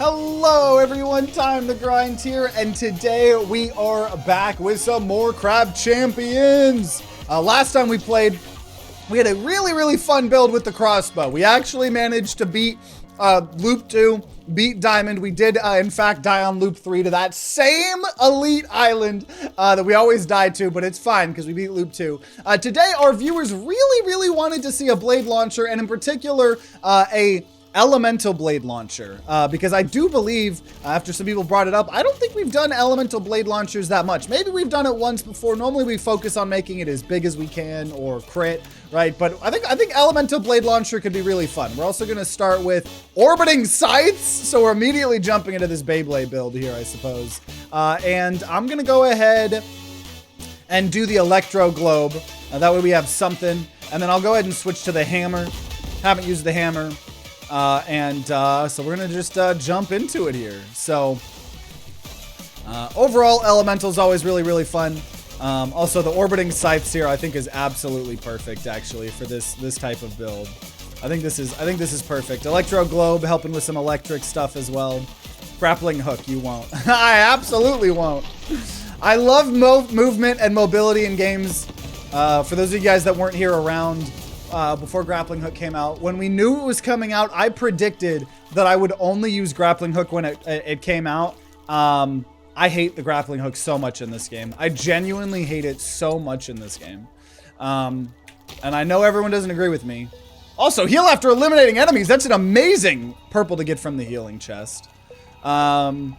Hello everyone, TimeToGrind here, and today we are back with some more Crab Champions. Last time we played, we had a really fun build with the crossbow. We actually managed to beat Loop 2, beat Diamond. We did, in fact, die on Loop 3 to that same elite island that we always die to, but it's fine because we beat Loop 2. Today, our viewers really wanted to see a blade launcher, and in particular, a elemental blade launcher, because I do believe, after some people brought it up, I don't think we've done elemental blade launchers that much. Maybe we've done it once before. Normally we focus on making it as big as we can or crit, right? But I think elemental blade launcher could be really fun. We're also going to start with Orbiting Scythes, so we're immediately jumping into this Beyblade build here, I suppose. And I'm going to go ahead and do the Electro Globe. That way we have something. And then I'll go ahead and switch to the hammer. Haven't used the hammer. So we're gonna just jump into it here. So overall, elemental is always really fun. Also, the Orbiting Scythes here I think is absolutely perfect actually for this type of build. I think this is perfect. Electro Globe helping with some electric stuff as well. Grappling hook, you won't. I absolutely won't. I love movement and mobility in games. For those of you guys that weren't here around before grappling hook came out, when we knew it was coming out, I predicted that I would only use grappling hook when it came out. I hate the grappling hook so much in this game. I genuinely hate it so much in this game. And I know everyone doesn't agree with me. Also, heal after eliminating enemies. That's an amazing purple to get from the healing chest. And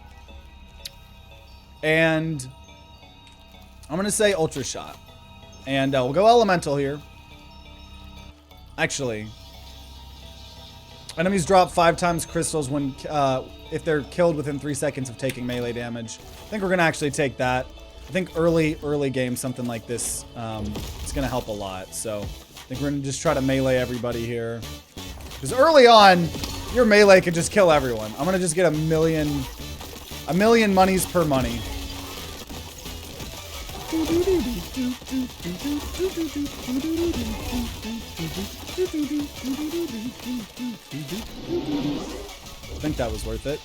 I'm gonna say Ultra Shot. And we'll go elemental here. Actually, enemies drop 5 times crystals when if they're killed within 3 seconds of taking melee damage. I think we're gonna actually take that. I think early game something like this it's gonna help a lot. So I think we're gonna just try to melee everybody here, because early on your melee could just kill everyone. I'm gonna just get a million monies per money. I think that was worth it.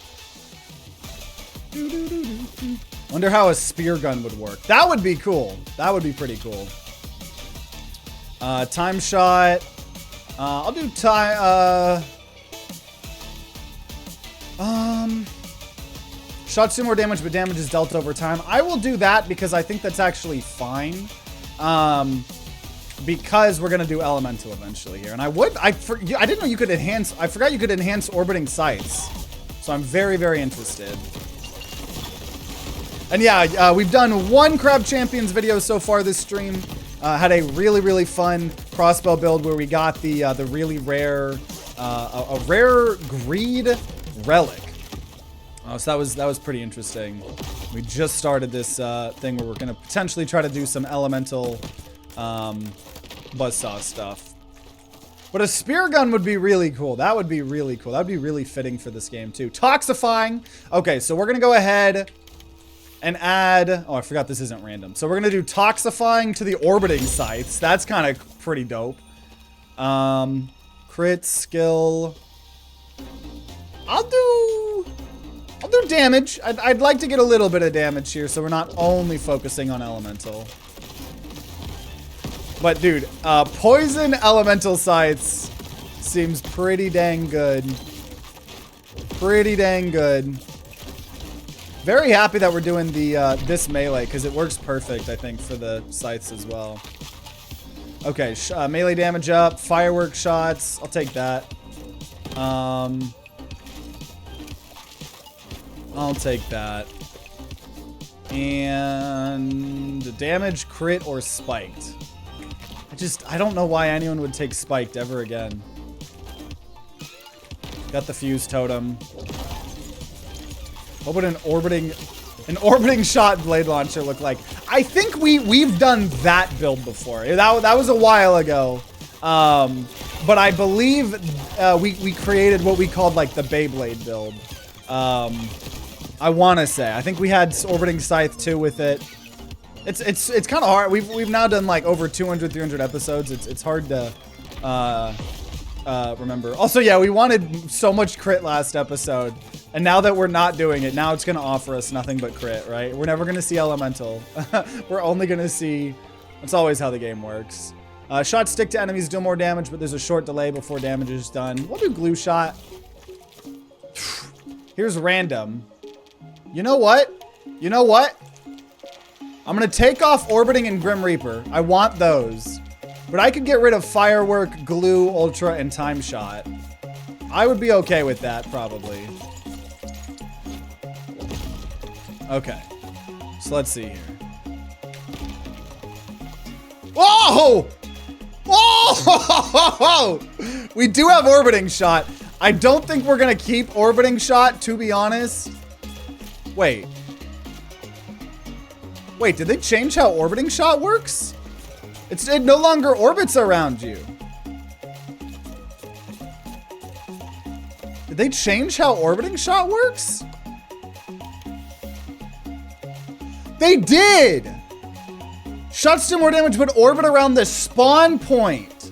Wonder how a spear gun would work. That would be cool. That would be pretty cool. Time shot. I'll do time. Shots do more damage, but damage is dealt over time. I will do that because I think that's actually fine. Because we're gonna do elemental eventually here, and I didn't know you could enhance. I forgot you could enhance Orbiting Scythes, so I'm very interested. And yeah, we've done 1 Crab Champions video so far this stream. Had a really fun crossbow build where we got the really rare, a rare greed relic. So that was pretty interesting. We just started this thing where we're gonna potentially try to do some elemental buzzsaw stuff. But a spear gun would be really cool. That would be really cool. That would be really fitting for this game too. Toxifying. Okay, so we're gonna go ahead and add, oh, I forgot this isn't random. So we're gonna do toxifying to the Orbiting Scythes. That's kind of pretty dope. Crit skill. I'll do damage. I'd like to get a little bit of damage here, so we're not only focusing on elemental. But dude, poison elemental scythes seems pretty dang good. Pretty dang good. Very happy that we're doing the this melee, because it works perfect, I think, for the scythes as well. Okay, melee damage up, firework shots. I'll take that. I'll take that. And damage, crit, or spiked. I don't know why anyone would take spiked ever again. Got the fuse totem. What would an orbiting shot blade launcher look like? I think we've done that build before. That was a while ago. But I believe we created what we called like the Beyblade build. I want to say. I think we had Orbiting Scythe too with it. It's kind of hard. We've now done like over 200, 300 episodes. It's hard to remember. Also, yeah, we wanted so much crit last episode And now that we're not doing it, now it's going to offer us nothing but crit, right? We're never going to see elemental. We're only going to see... That's always how the game works. Shots stick to enemies, deal more damage, but there's a short delay before damage is done. We'll do glue shot. Here's random. You know what? You know what? I'm going to take off Orbiting and Grim Reaper. I want those. But I could get rid of Firework, Glue, Ultra, and Time Shot. I would be okay with that, probably. Okay. So let's see here. Whoa! Whoa! We do have Orbiting Shot. I don't think we're going to keep Orbiting Shot, to be honest. Wait. Wait, did they change how Orbiting Shot works? It no longer orbits around you. Did they change how Orbiting Shot works? They did! Shots do more damage, but orbit around the spawn point.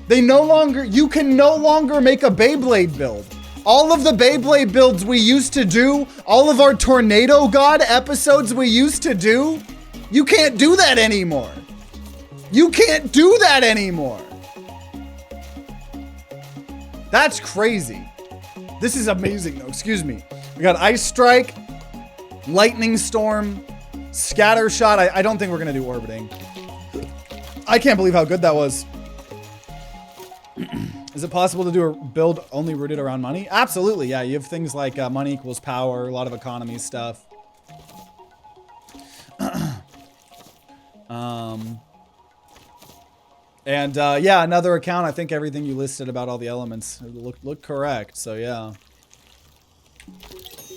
They no longer, you can no longer make a Beyblade build. All of the Beyblade builds we used to do, all of our Tornado God episodes we used to do, you can't do that anymore. You can't do that anymore. That's crazy. This is amazing though, excuse me. We got Ice Strike, Lightning Storm, Scatter Shot. I don't think we're gonna do Orbiting. I can't believe how good that was. Is it possible to do a build only rooted around money? Absolutely, yeah. You have things like money equals power, a lot of economy stuff. Yeah, another account. I think everything you listed about all the elements look correct. So yeah.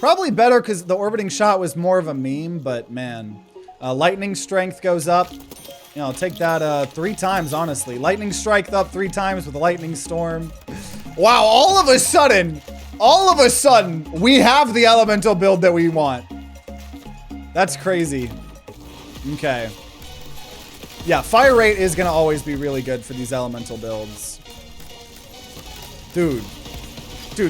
Probably better because the Orbiting Shot was more of a meme, but man. Lightning Strength goes up. You know, I'll take that 3 times, honestly. Lightning Strike up 3 times with a Lightning Storm. Wow, all of a sudden, we have the elemental build that we want. That's crazy. Okay. Yeah, fire rate is going to always be really good for these elemental builds. Dude,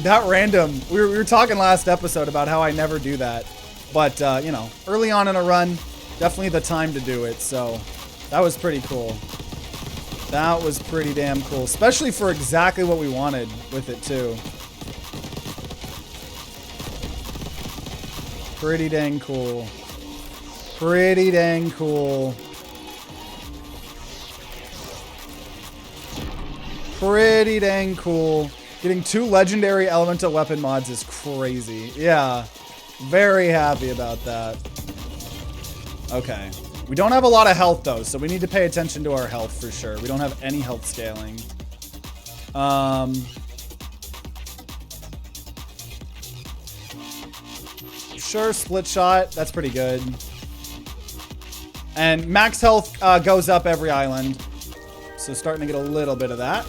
that random... We were talking last episode about how I never do that. But, you know, early on in a run, definitely the time to do it, so... That was pretty cool. That was pretty damn cool. Especially for exactly what we wanted with it, too. Pretty dang cool. Pretty dang cool. Pretty dang cool. Getting 2 legendary elemental weapon mods is crazy. Yeah. Very happy about that. Okay. We don't have a lot of health though, so we need to pay attention to our health for sure. We don't have any health scaling. Sure, split shot. That's pretty good. And max health goes up every island. So starting to get a little bit of that.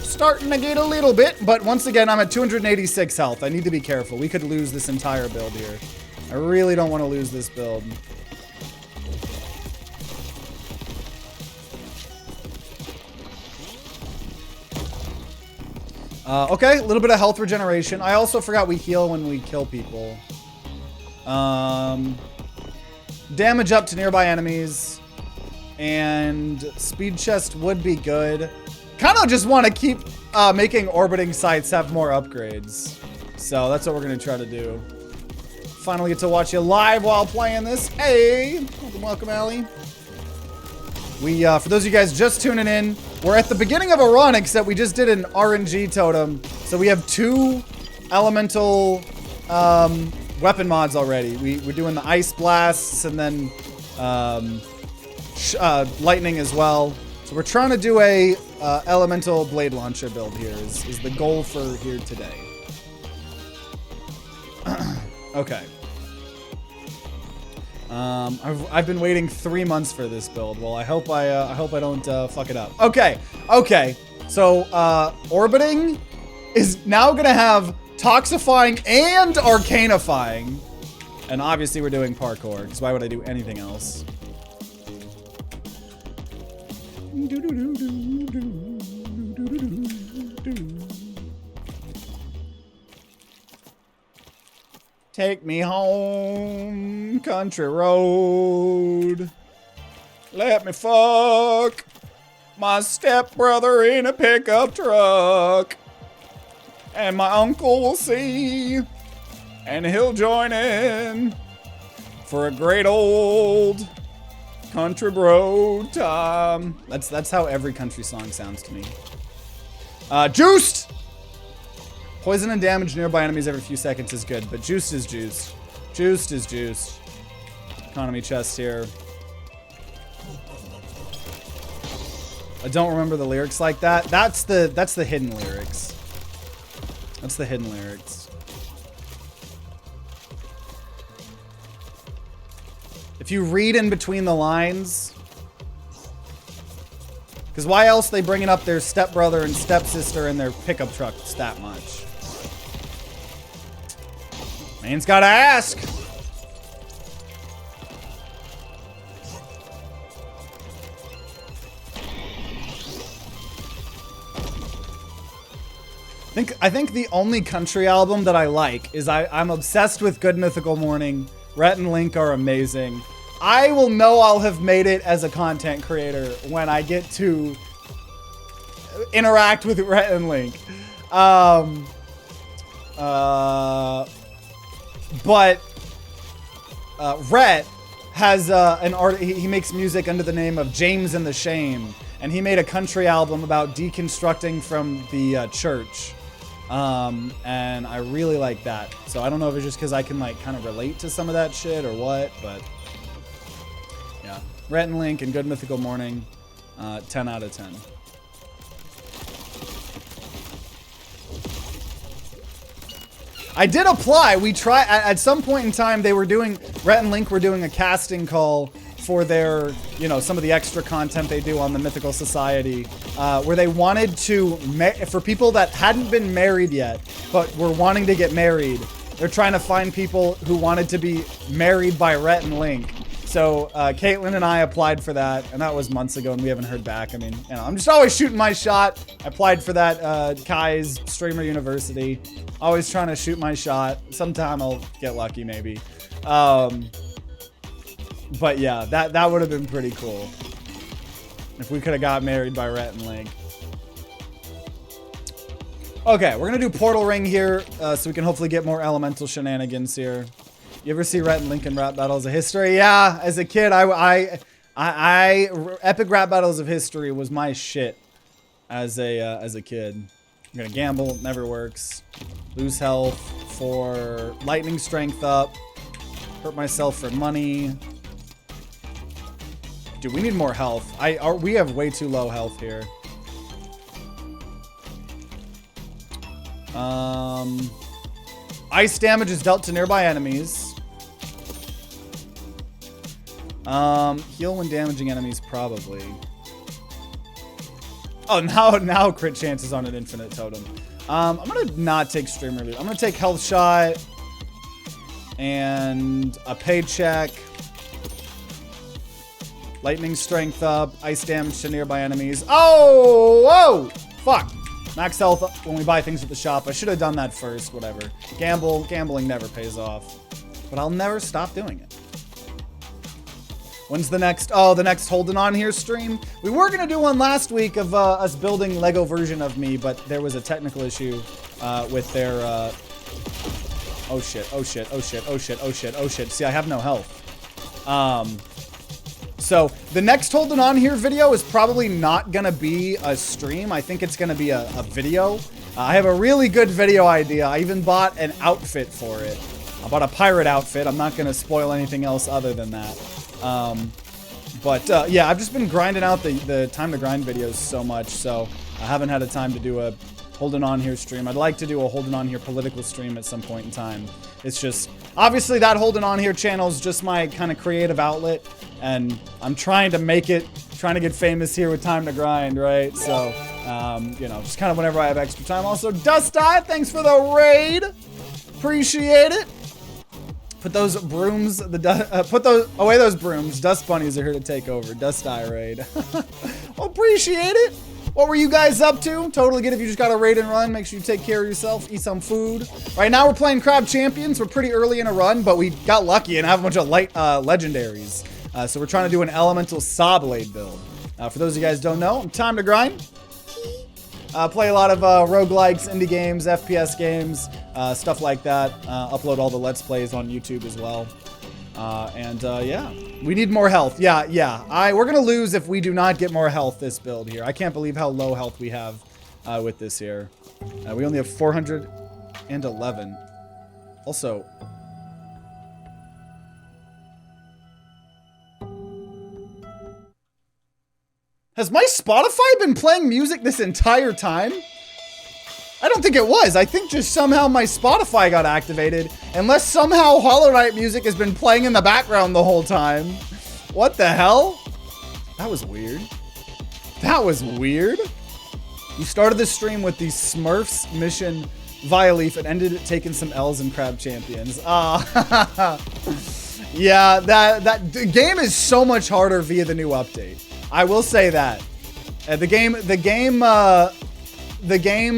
Starting to get a little bit, but once again, I'm at 286 health. I need to be careful. We could lose this entire build here. I really don't want to lose this build. Okay, a little bit of health regeneration. I also forgot we heal when we kill people. Damage up to nearby enemies. And speed chest would be good. Kind of just want to keep making Orbiting Scythes have more upgrades. So that's what we're going to try to do. Finally get to watch you live while playing this. Hey! Welcome, Allie. For those of you guys just tuning in, we're at the beginning of a run, except we just did an RNG totem. So we have 2 elemental weapon mods already. We're doing the Ice Blasts and then Lightning as well. So we're trying to do a elemental blade launcher build here is the goal for here today. Okay. I've been waiting 3 months for this build. Well, I hope I don't fuck it up. Okay. So orbiting is now gonna have toxifying and arcanifying, and obviously we're doing parkour. Because why would I do anything else? Take me home, country road. Let me fuck my stepbrother in a pickup truck. And my uncle will see, and he'll join in for a great old country road time. That's how every country song sounds to me. Juiced! Poison and damage nearby enemies every few seconds is good, but juiced is juiced. Juiced is juiced. Economy chest here. I don't remember the lyrics like that. That's the hidden lyrics. That's the hidden lyrics. If you read in between the lines, because why else they bringing up their stepbrother and stepsister in their pickup truck that much? Man's gotta ask. I think the only country album that I like is I'm obsessed with Good Mythical Morning. Rhett and Link are amazing. I will know I'll have made it as a content creator when I get to interact with Rhett and Link. But Rhett has an art. He makes music under the name of James and the Shame, and he made a country album about deconstructing from the church. And I really like that. So I don't know if it's just because I can like kind of relate to some of that shit or what, but yeah. Rhett and Link and Good Mythical Morning, 10 out of 10. I did apply. We tried at some point in time. They were doing, Rhett and Link were doing a casting call for their, you know, some of the extra content they do on the Mythical Society, where they wanted to, for people that hadn't been married yet, but were wanting to get married, they're trying to find people who wanted to be married by Rhett and Link. So Caitlin and I applied for that, and that was months ago, and we haven't heard back. I mean, you know, I'm just always shooting my shot. I applied for that Kai's Streamer University. Always trying to shoot my shot. Sometime I'll get lucky, maybe. But yeah, that would have been pretty cool if we could have got married by Rhett and Link. Okay, we're gonna do Portal Ring here, so we can hopefully get more elemental shenanigans here. You ever see Rhett and Link in Rap Battles of History? Yeah, as a kid, Epic Rap Battles of History was my shit as a kid. I'm gonna gamble, never works. Lose health for lightning strength up. Hurt myself for money. Dude, we need more health. We have way too low health here. Ice damage is dealt to nearby enemies. Heal when damaging enemies, probably. Oh, now crit chances on an infinite totem. I'm gonna not take streamer loot. I'm gonna take health shot and a paycheck. Lightning strength up, ice damage to nearby enemies. Oh, whoa, fuck. Max health when we buy things at the shop. I should have done that first, whatever. Gambling never pays off, but I'll never stop doing it. When's the next, the next Holding On Here stream? We were gonna do one last week of us building Lego version of me, but there was a technical issue with their, oh shit. See, I have no health. So the next Holding On Here video is probably not gonna be a stream. I think it's gonna be a video. I have a really good video idea. I even bought an outfit for it. I bought a pirate outfit. I'm not gonna spoil anything else other than that. Yeah, I've just been grinding out the TimeToGrind videos so much, so I haven't had a time to do a Holding On Here stream. I'd like to do a Holding On Here political stream at some point in time. It's just, obviously that Holding On Here channel is just my kind of creative outlet, and I'm trying to get famous here with TimeToGrind, right? So, you know, just kind of whenever I have extra time. Also, Dust Eye, thanks for the raid. Appreciate it. Put those brooms, away those brooms. Dust bunnies are here to take over. Dust Eye raid. Well, appreciate it. What were you guys up to? Totally good if you just got a raid and run. Make sure you take care of yourself. Eat some food. Right now we're playing Crab Champions. We're pretty early in a run, but we got lucky and have a bunch of light legendaries. So we're trying to do an elemental saw blade build. For those of you guys who don't know, I'm TimeToGrind. Play a lot of roguelikes, indie games, FPS games, stuff like that. Upload all the Let's Plays on YouTube as well. Yeah, we need more health. Yeah. We're gonna lose if we do not get more health this build here. I can't believe how low health we have with this here. We only have 411. Also, has my Spotify been playing music this entire time? I don't think it was. I think just somehow my Spotify got activated. Unless somehow Hollow Knight music has been playing in the background the whole time. What the hell? That was weird. That was weird. You started the stream with the Smurfs mission Vialeaf and ended it taking some L's in Crab Champions. Yeah, the game is so much harder via the new update. I will say that. The game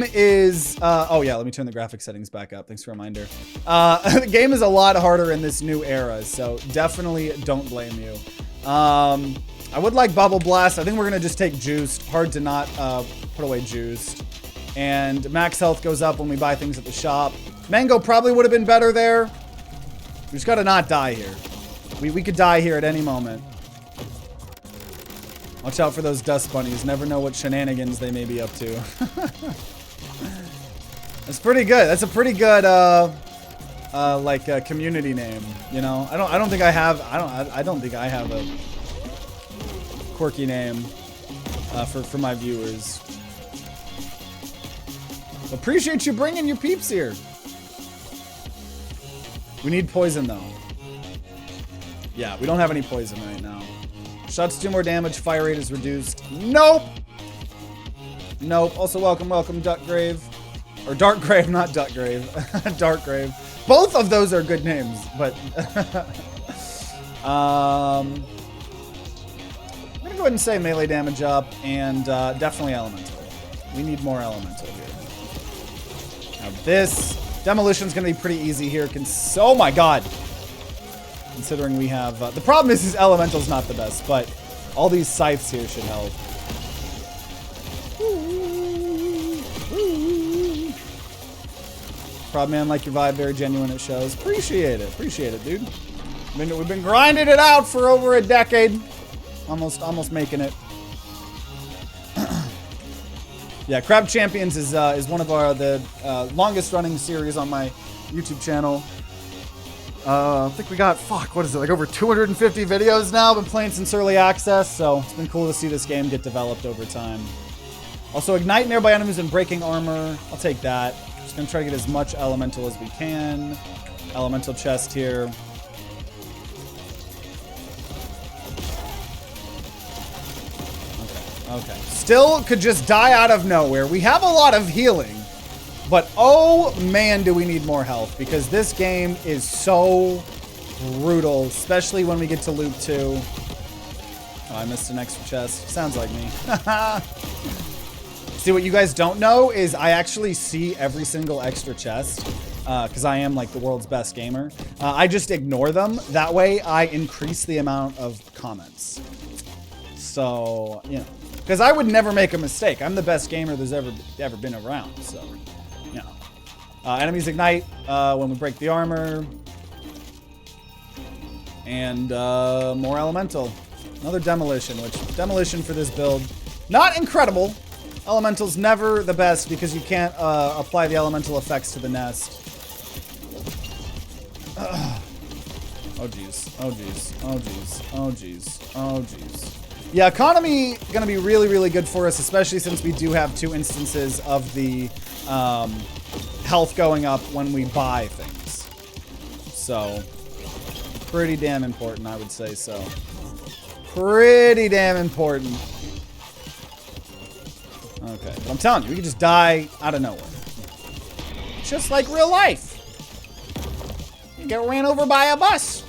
is, oh yeah, let me turn the graphic settings back up. Thanks for a reminder. The game is a lot harder in this new era, so definitely don't blame you. I would like Bubble Blast. I think we're gonna just take Juiced. Hard to not put away Juiced. And max health goes up when we buy things at the shop. Mango probably would have been better there. We just gotta not die here. We could die here at any moment. Watch out for those dust bunnies. Never know what shenanigans they may be up to. That's pretty good. That's a pretty good community name. You know, I don't think I have a quirky name for my viewers. Appreciate you bringing your peeps here. We need poison though. Yeah, we don't have any poison right now. Shots do more damage, fire rate is reduced. Nope! Nope. Also welcome, Duckgrave. Or Darkgrave, not Duckgrave. Darkgrave. Both of those are good names, but... I'm gonna go ahead and say melee damage up, and definitely elemental. We need more elemental here. Now this... Demolition's gonna be pretty easy here. Oh my god! Considering we have... the problem is elemental's not the best, but all these scythes here should help. Proud man, like your vibe, very genuine it shows. Appreciate it, dude. We've been grinding it out for over a decade. Almost making it. Yeah, Crab Champions is one of the longest running series on my YouTube channel. I think we got, what is it, like over 250 videos now. Been playing since early access, so it's been cool to see this game get developed over time. Also, ignite nearby enemies and breaking armor. I'll take that. Just gonna try to get as much elemental as we can. Elemental chest here. Okay. Still could just die out of nowhere. We have a lot of healing. But oh man, do we need more health, because this game is so brutal, especially when we get to loop 2. Oh, I missed an extra chest. Sounds like me. See, what you guys don't know is I actually see every single extra chest, because I am like the world's best gamer. I just ignore them. That way I increase the amount of comments. So, you know, because I would never make a mistake. I'm the best gamer there's ever been around, so... enemies ignite when we break the armor. And more elemental. Another demolition, which demolition for this build, not incredible. Elemental's never the best because you can't apply the elemental effects to the nest. Oh jeez, oh jeez, oh jeez, oh jeez, oh jeez. Yeah, economy gonna be really, really good for us, especially since we do have 2 instances of the health going up when we buy things. So, pretty damn important, I would say so. Pretty damn important. Okay, but I'm telling you, we can just die out of nowhere. Just like real life. You get ran over by a bus.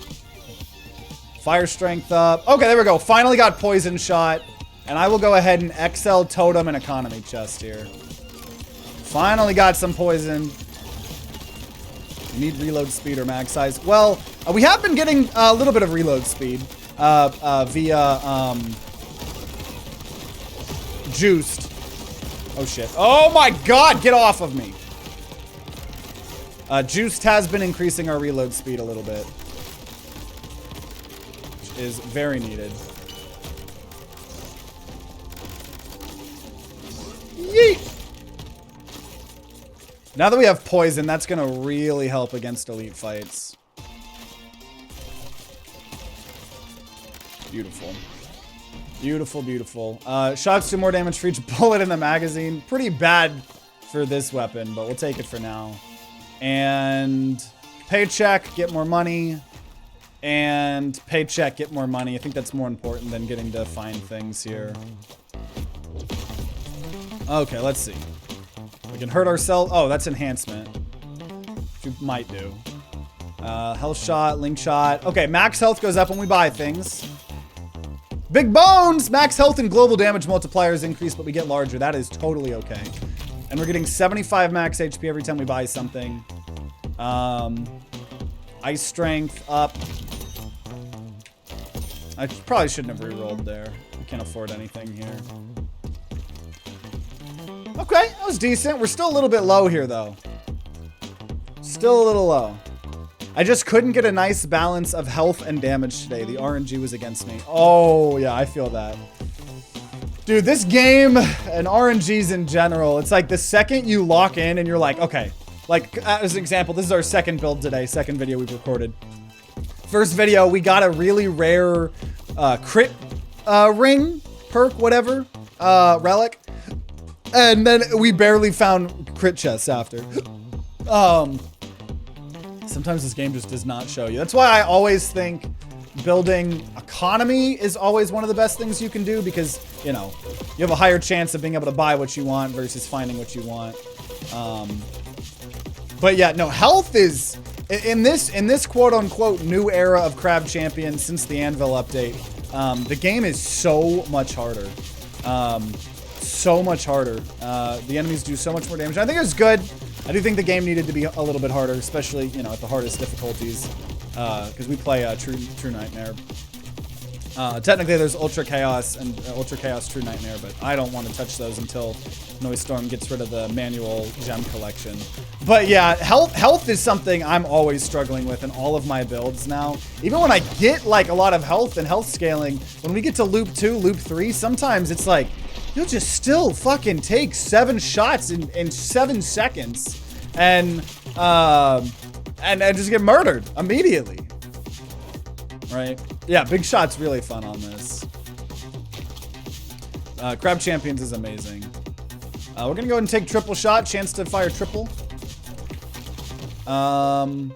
Fire strength up. Okay, there we go. Finally got poison shot. And I will go ahead and XL totem and economy chest here. Finally got some poison. We need reload speed or mag size. Well, we have been getting a little bit of reload speed via juiced. Oh shit. Oh my god, get off of me. Juiced has been increasing our reload speed a little bit, which is very needed. Yeet. Now that we have poison, that's going to really help against elite fights. Beautiful. Beautiful, beautiful. Shots do more damage for each bullet in the magazine. Pretty bad for this weapon, but we'll take it for now. And paycheck, get more money. And paycheck, get more money. I think that's more important than getting to find things here. Okay, let's see. We can hurt ourselves. Oh, that's enhancement. Which we might do. Health shot, link shot. Okay, max health goes up when we buy things. Big bones! Max health and global damage multipliers increase, but we get larger. That is totally okay. And we're getting 75 max HP every time we buy something. Ice strength up. I probably shouldn't have rerolled there. We can't afford anything here. Okay, that was decent. We're still a little bit low here, though. Still a little low. I just couldn't get a nice balance of health and damage today. The RNG was against me. Oh, yeah, I feel that. Dude, this game and RNGs in general, it's like the second you lock in and you're like, okay. Like, as an example, this is our second build today, second video we've recorded. First video, we got a really rare crit ring, perk, whatever, relic. And then we barely found crit chests after. Sometimes this game just does not show you. That's why I always think building economy is always one of the best things you can do, because, you know, you have a higher chance of being able to buy what you want versus finding what you want. But yeah, no, health is in this quote unquote new era of Crab Champion since the Anvil update. The game is so much harder. So much harder. The enemies do so much more damage. I think it's good. I do think the game needed to be a little bit harder, especially, you know, at the hardest difficulties, because we play True Nightmare. Technically, there's Ultra Chaos and Ultra Chaos True Nightmare, but I don't want to touch those until Noise Storm gets rid of the manual gem collection. But yeah, health is something I'm always struggling with in all of my builds now. Even when I get like a lot of health and health scaling, when we get to loop 2, loop 3, sometimes it's like, you'll just still fucking take 7 shots in 7 seconds and just get murdered immediately. Right? Yeah, big shot's really fun on this. Crab Champions is amazing. We're gonna go ahead and take triple shot, chance to fire triple. And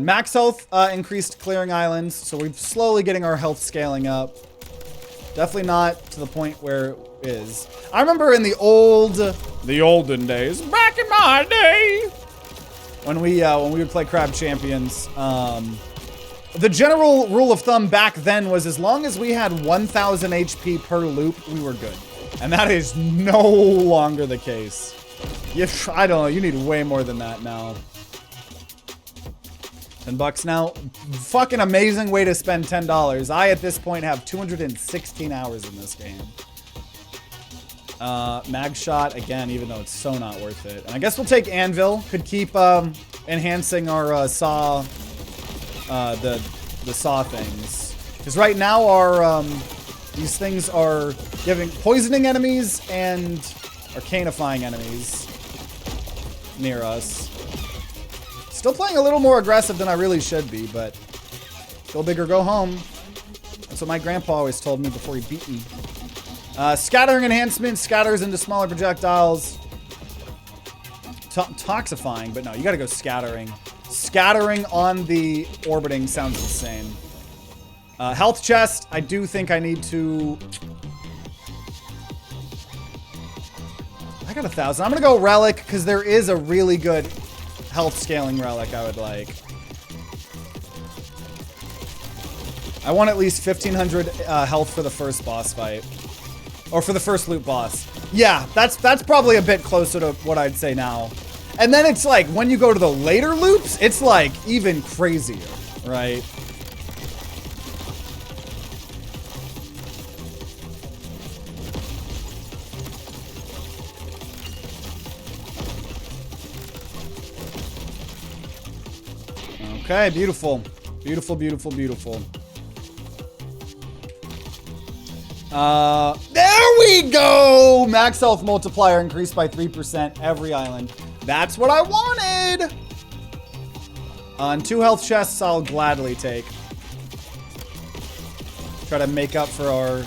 max health increased clearing islands, so we're slowly getting our health scaling up. Definitely not to the point where it is. I remember in the olden days, back in my day, when we would play Crab Champions, the general rule of thumb back then was as long as we had 1,000 HP per loop, we were good. And that is no longer the case. I don't know, you need way more than that now. $10 now. Fucking amazing way to spend $10. I, at this point, have 216 hours in this game. Mag shot, again, even though it's so not worth it. And I guess we'll take Anvil. Could keep enhancing our saw, the saw things. Because right now our these things are giving poisoning enemies and arcanifying enemies near us. Still playing a little more aggressive than I really should be, but go big or go home. That's what my grandpa always told me before he beat me. Scattering enhancement scatters into smaller projectiles. Toxifying, but no, you gotta go scattering. Scattering on the orbiting sounds insane. Health chest, I do think I need to... I got 1,000. I'm gonna go relic, because there is a really good health scaling relic I would like. I want at least 1,500 health for the first boss fight. Or for the first loot boss. Yeah, that's probably a bit closer to what I'd say now. And then it's like, when you go to the later loops, it's like even crazier, right? Okay, beautiful. Beautiful, beautiful, beautiful. There we go! Max health multiplier increased by 3% every island. That's what I wanted! And 2 health chests I'll gladly take. Try to make up for our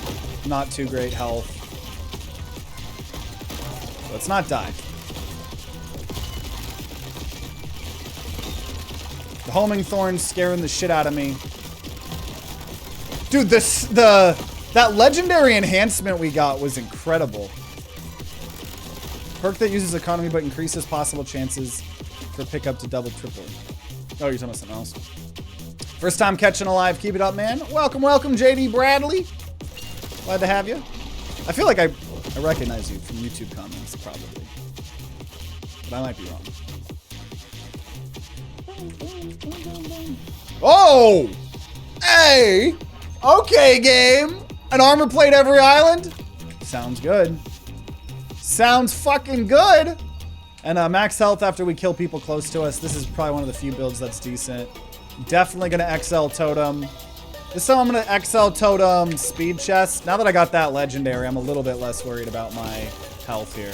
not too great health. Let's not die. The homing thorn's scaring the shit out of me. Dude, that legendary enhancement we got was incredible. Perk that uses economy but increases possible chances for pickup to double, triple. Oh, you're talking about something else. First time catching alive. Keep it up, man. Welcome, welcome, JD Bradley. Glad to have you. I feel like I recognize you from YouTube comments, probably. But I might be wrong. Oh! Hey! Okay, game. An armor plate every island? Sounds good. Sounds fucking good. And max health after we kill people close to us. This is probably one of the few builds that's decent. Definitely gonna XL totem. This time I'm gonna XL totem speed chest. Now that I got that legendary, I'm a little bit less worried about my health here.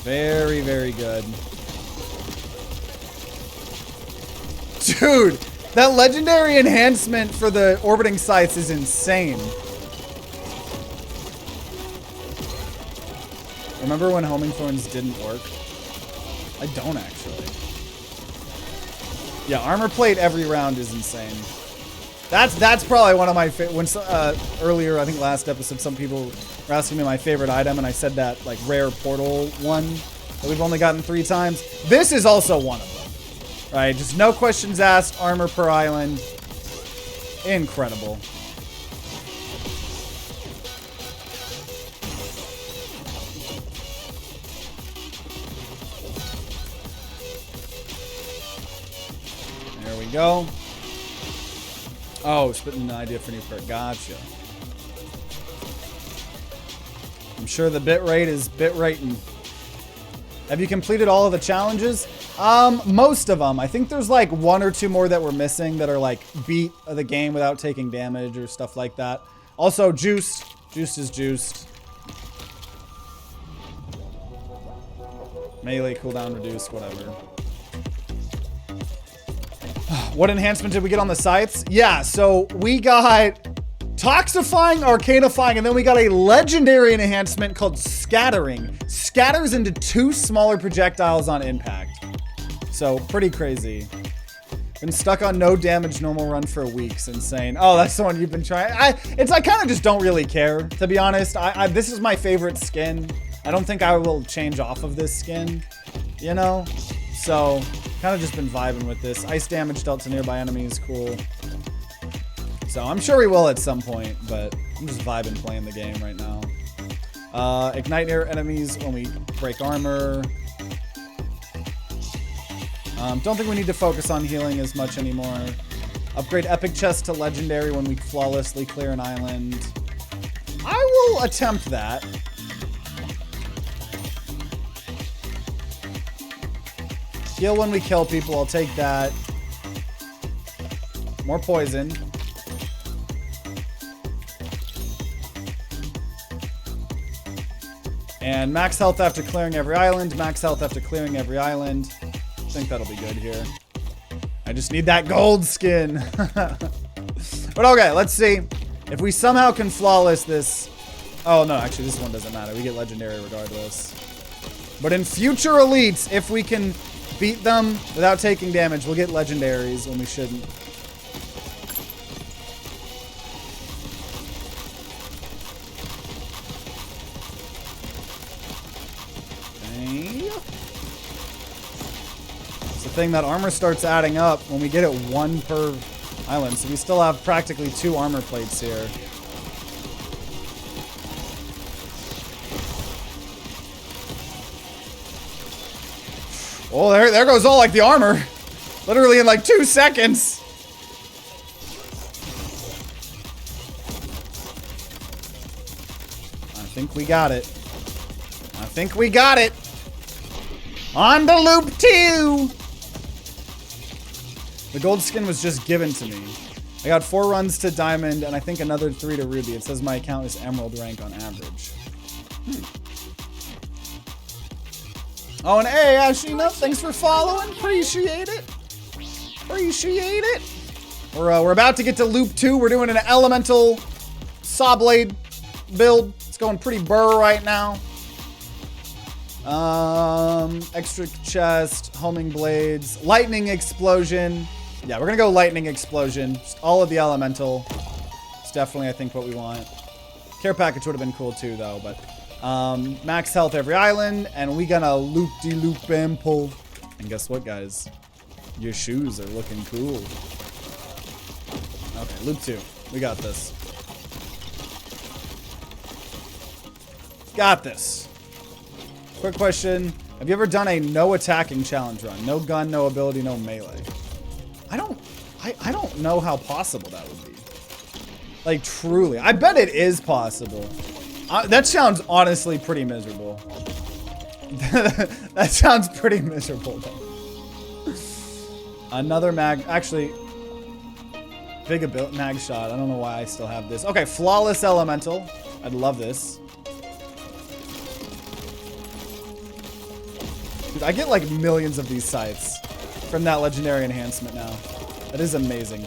Very, very good. Dude, that legendary enhancement for the Orbiting Scythes is insane. Remember when homing thorns didn't work? I don't actually. Yeah, armor plate every round is insane. That's probably one of my favorite. Earlier, I think last episode, some people were asking me my favorite item, and I said that like rare portal one that we've only gotten 3 times. This is also one of them. Right, just no questions asked, armor per island. Incredible. There we go. Oh, spitting an idea for new perk. Gotcha. I'm sure the bit rate is bit rating. Have you completed all of the challenges? Most of them. I think there's like 1 or 2 more that we're missing that are like beat the game without taking damage or stuff like that. Also, juiced. Juiced is juiced. Melee cooldown reduced, whatever. What enhancement did we get on the scythes? Yeah, so we got Toxifying, Arcanifying, and then we got a legendary enhancement called Scattering. Scatters into 2 smaller projectiles on impact. So, pretty crazy. Been stuck on no damage normal run for weeks. Insane. Oh, that's the one you've been trying. I kind of just don't really care, to be honest. This is my favorite skin. I don't think I will change off of this skin, you know? So, kind of just been vibing with this. Ice damage dealt to nearby enemies, cool. So, I'm sure we will at some point, but I'm just vibing playing the game right now. Ignite near enemies when we break armor. Don't think we need to focus on healing as much anymore. Upgrade epic chest to legendary when we flawlessly clear an island. I will attempt that. Heal when we kill people, I'll take that. More poison. And max health after clearing every island, max health after clearing every island. I think that'll be good here. I just need that gold skin. But okay, let's see. If we somehow can flawless this... Oh, no, actually, this one doesn't matter. We get legendary regardless. But in future elites, if we can beat them without taking damage, we'll get legendaries when we shouldn't. Thing that armor starts adding up when we get it 1 per island. So we still have practically 2 armor plates here. Oh, there goes all like the armor. Literally in like 2 seconds. I think we got it. I think we got it. On to loop 2. The gold skin was just given to me. I got 4 runs to diamond and I think another 3 to ruby. It says my account is emerald rank on average. Oh, and hey, Ashina, thanks for following. Appreciate it. Appreciate it. We're about to get to loop 2. We're doing an elemental saw blade build. It's going pretty burr right now. Extra chest, homing blades, lightning explosion. Yeah, we're gonna go lightning explosion. Just all of the elemental. It's definitely, I think, what we want. Care package would have been cool too, though. But max health every island, and we gonna loop-de-loop and pull. And guess what, guys? Your shoes are looking cool. Okay, loop 2. We got this. Got this. Quick question. Have you ever done a no attacking challenge run? No gun, no ability, no melee. I don't know how possible that would be. Like, truly. I bet it is possible. That sounds honestly pretty miserable. That sounds pretty miserable, though. Another mag... Actually, big ability mag shot. I don't know why I still have this. Okay, flawless elemental. I'd love this. Dude, I get like millions of these sites from that legendary enhancement now. That is amazing.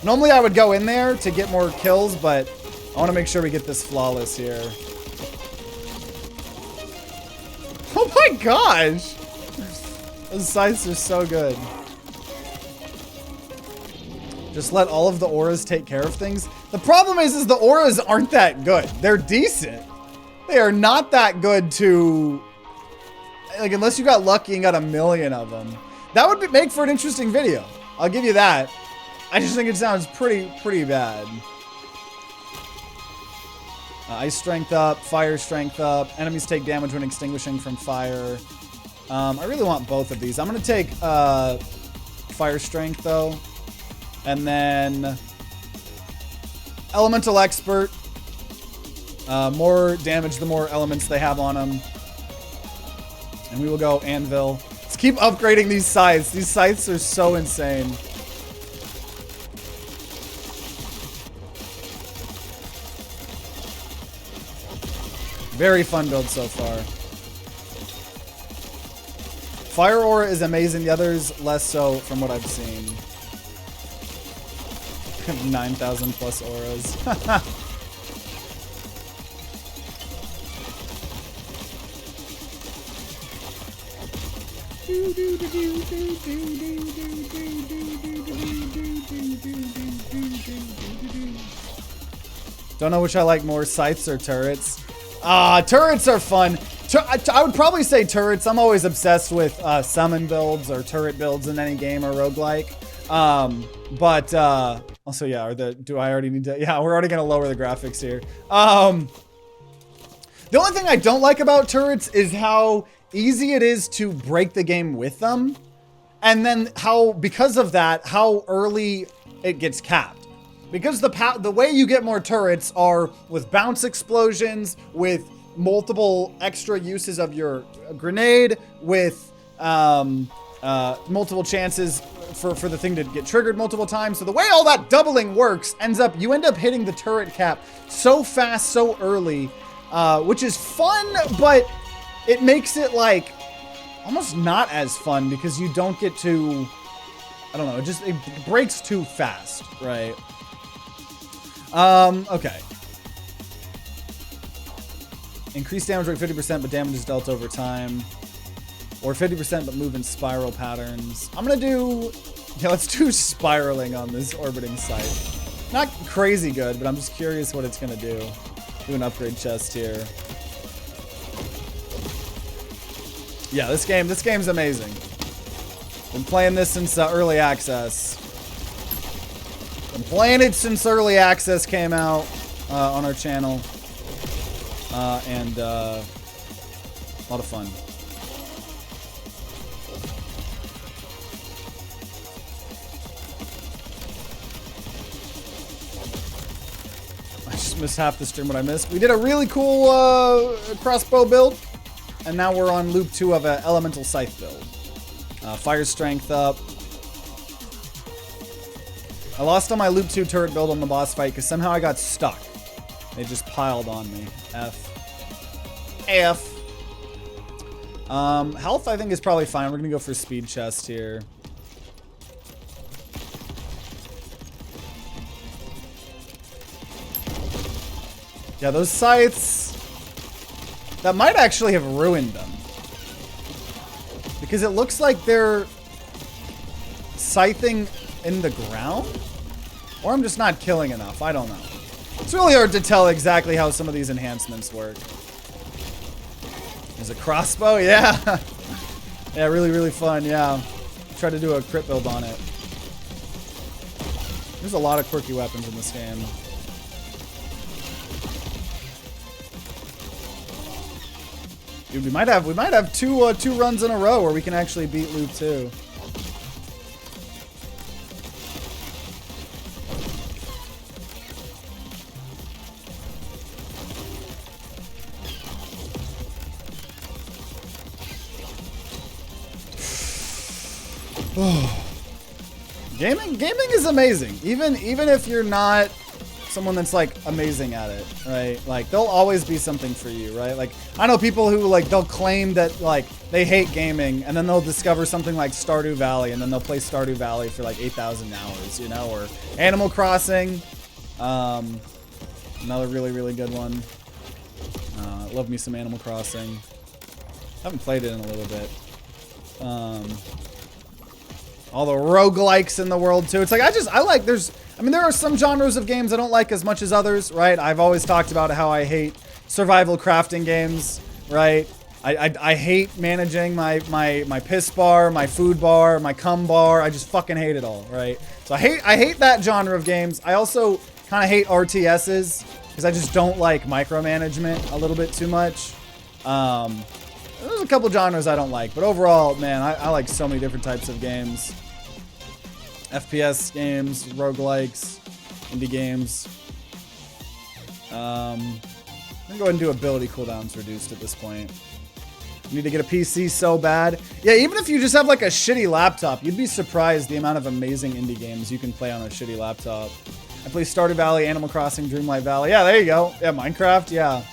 Normally I would go in there to get more kills, but I want to make sure we get this flawless here. Oh my gosh! Those sites are so good. Just let all of the auras take care of things. The problem is the auras aren't that good. They're decent. They are not that good to... Like, unless you got lucky and got a million of them. That would make for an interesting video. I'll give you that. I just think it sounds pretty bad. Ice strength up, fire strength up. Enemies take damage when extinguishing from fire. I really want both of these. I'm going to take fire strength, though. And then elemental expert. More damage the more elements they have on them. And we will go anvil. Let's keep upgrading these scythes. These scythes are so insane. Very fun build so far. Fire aura is amazing. The others less so from what I've seen. 9,000 plus auras. Don't know which I like more, scythes or turrets. Turrets are fun. I would probably say turrets. I'm always obsessed with summon builds or turret builds in any game or roguelike. But also, yeah, do I already need to? Yeah, we're already going to lower the graphics here. The only thing I don't like about turrets is how easy it is to break the game with them. And then how, because of that, how early it gets capped. Because the way you get more turrets are with bounce explosions, with multiple extra uses of your grenade, with multiple chances for the thing to get triggered multiple times. So the way all that doubling works you end up hitting the turret cap so fast, so early, which is fun, but it makes it like almost not as fun because you don't get to, I don't know, it breaks too fast, right? Okay. Increase damage rate 50%, but damage is dealt over time. Or 50%, but move in spiral patterns. I'm gonna do, yeah, let's do spiraling on this orbiting scythe. Not crazy good, but I'm just curious what it's gonna do. Do an upgrade chest here. Yeah, this game's amazing. Been playing this since early access. I'm playing it since early access came out on our channel. And a lot of fun. I just missed half the stream. What I missed. We did a really cool crossbow build. And now we're on loop 2 of an elemental scythe build. Fire strength up. I lost on my loop 2 turret build on the boss fight because somehow I got stuck. They just piled on me. F. Health I think is probably fine. We're gonna go for speed chest here. Yeah, those scythes, that might actually have ruined them. Because it looks like they're scything in the ground? Or I'm just not killing enough. I don't know. It's really hard to tell exactly how some of these enhancements work. There's a crossbow? Yeah. Yeah, really, really fun. Yeah. Try to do a crit build on it. There's a lot of quirky weapons in this game. Dude, we might have two runs in a row where we can actually beat loop 2. Gaming is amazing. Even if you're not someone that's like amazing at it, right? Like there'll always be something for you, right? Like I know people who like they'll claim that like they hate gaming and then they'll discover something like Stardew Valley and then they'll play Stardew Valley for like 8,000 hours, you know, or Animal Crossing. Another really, really good one. Love me some Animal Crossing. Haven't played it in a little bit. All the roguelikes in the world too. It's like there are some genres of games I don't like as much as others, right? I've always talked about how I hate survival crafting games, right? I hate managing my piss bar, my food bar, my cum bar. I just fucking hate it all, right? So I hate that genre of games. I also kind of hate RTSs because I just don't like micromanagement a little bit too much. There's a couple genres I don't like, but overall, man, I like so many different types of games. FPS games, roguelikes, indie games. I'm gonna go ahead and do ability cooldowns reduced at this point. You need to get a PC so bad. Yeah, even if you just have like a shitty laptop, you'd be surprised the amount of amazing indie games you can play on a shitty laptop. I play Stardew Valley, Animal Crossing, Dreamlight Valley. Yeah, there you go. Yeah, Minecraft, yeah.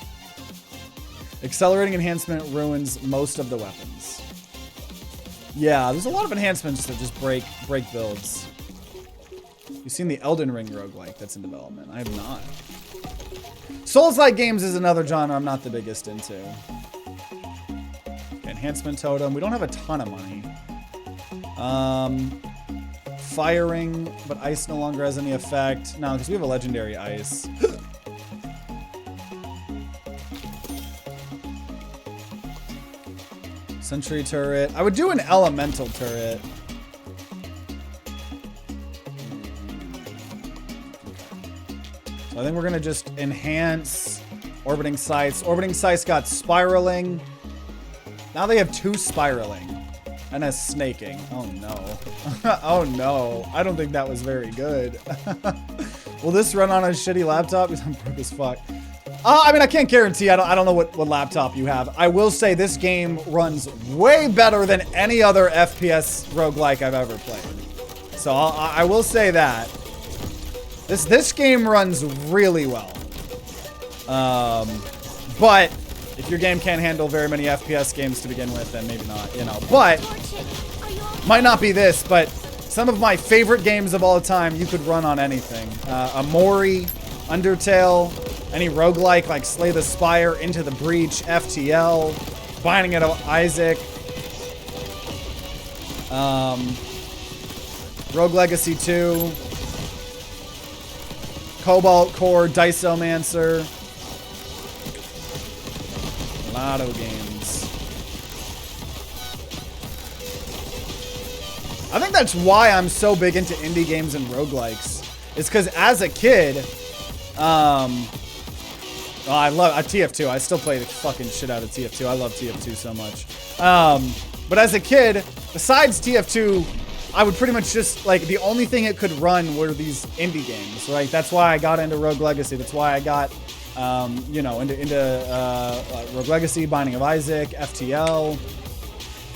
Accelerating enhancement ruins most of the weapons. Yeah, there's a lot of enhancements that just break builds. You've seen the Elden Ring roguelike that's in development. I have not. Souls-like games is another genre I'm not the biggest into. Okay, enhancement totem. We don't have a ton of money. Firing, but ice no longer has any effect. No, because we have a legendary ice. Sentry turret. I would do an elemental turret. So I think we're going to just enhance Orbiting Scythes. Orbiting Scythes got spiraling. Now they have 2 spiraling. And a snaking. Oh no. Oh no. I don't think that was very good. Will this run on a shitty laptop? Because I'm broke as fuck. I mean, I can't guarantee. I don't know what laptop you have. I will say this game runs way better than any other FPS roguelike I've ever played. So I will say that. This game runs really well. But if your game can't handle very many FPS games to begin with, then maybe not, you know. But might not be this, but some of my favorite games of all time you could run on anything. Amori, Undertale, any roguelike like Slay the Spire, Into the Breach, FTL, Binding of Isaac, Rogue Legacy 2, Cobalt Core, Diceomancer, Lotto games. I think that's why I'm so big into indie games and roguelikes. is because as a kid, I love TF2. I still play the fucking shit out of TF2. I love TF2 so much. But as a kid, besides TF2, I would pretty much just, like, the only thing it could run were these indie games, right? That's why I got into Rogue Legacy. That's why I got, you know, into Rogue Legacy, Binding of Isaac, FTL,